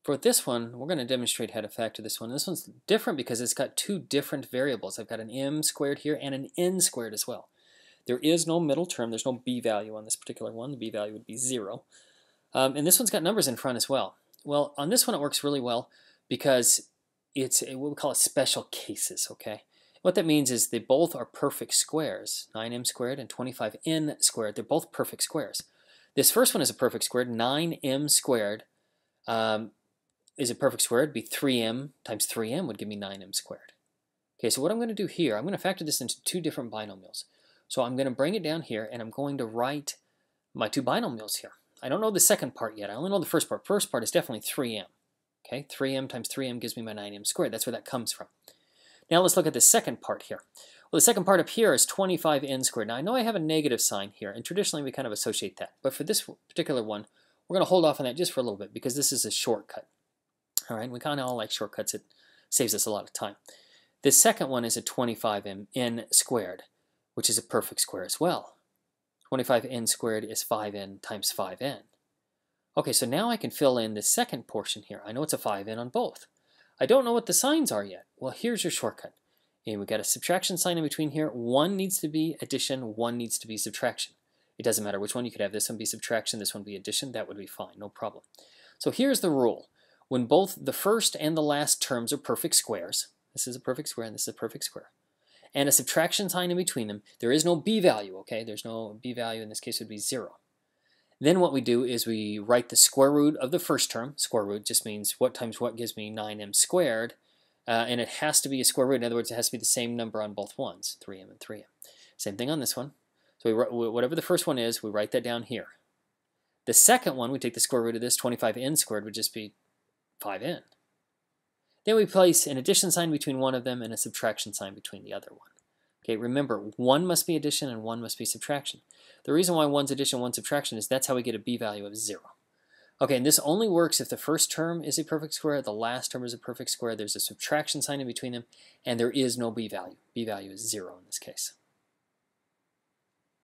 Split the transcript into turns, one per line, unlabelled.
For this one, we're going to demonstrate how to factor this one. This one's different because it's got two different variables. I've got an m squared here and an n squared as well. There is no middle term. There's no b value on this particular one. The b value would be 0. And this one's got numbers in front as well. Well, on this one it works really well because it's what we call it special cases, okay? What that means is they both are perfect squares. 9m squared and 25n squared, they're both perfect squares. This first one is a perfect square. 9m squared is a perfect square. It'd be 3m times 3m would give me 9m squared. Okay, so what I'm going to do here, I'm going to factor this into two different binomials. So I'm going to bring it down here, and I'm going to write my two binomials here. I don't know the second part yet. I only know the first part. First part is definitely 3m. Okay, 3m times 3m gives me my 9m squared. That's where that comes from. Now let's look at the second part here. Well, the second part up here is 25n squared. Now I know I have a negative sign here, and traditionally we kind of associate that. But for this particular one, we're going to hold off on that just for a little bit because this is a shortcut. All right, we kind of all like shortcuts. It saves us a lot of time. The second one is a 25n squared, which is a perfect square as well. 25n squared is 5n times 5n. Okay, so now I can fill in the second portion here. I know it's a 5n on both. I don't know what the signs are yet. Well, here's your shortcut. And we've got a subtraction sign in between here. One needs to be addition, one needs to be subtraction. It doesn't matter which one. You could have this one be subtraction, this one be addition. That would be fine, no problem. So here's the rule. When both the first and the last terms are perfect squares, this is a perfect square and this is a perfect square, and a subtraction sign in between them, there is no b value, okay? There's no b value. In this case it would be 0. Then what we do is we write the square root of the first term. Square root just means what times what gives me 9m squared, and it has to be a square root. In other words, it has to be the same number on both ones, 3m and 3m. Same thing on this one. So whatever the first one is, we write that down here. The second one, we take the square root of this, 25n squared would just be 5n. Then we place an addition sign between one of them and a subtraction sign between the other one. Okay, remember, one must be addition and one must be subtraction. The reason why one's addition, one's subtraction is that's how we get a b value of 0. Okay, and this only works if the first term is a perfect square, the last term is a perfect square, there's a subtraction sign in between them, and there is no b value. B value is 0 in this case.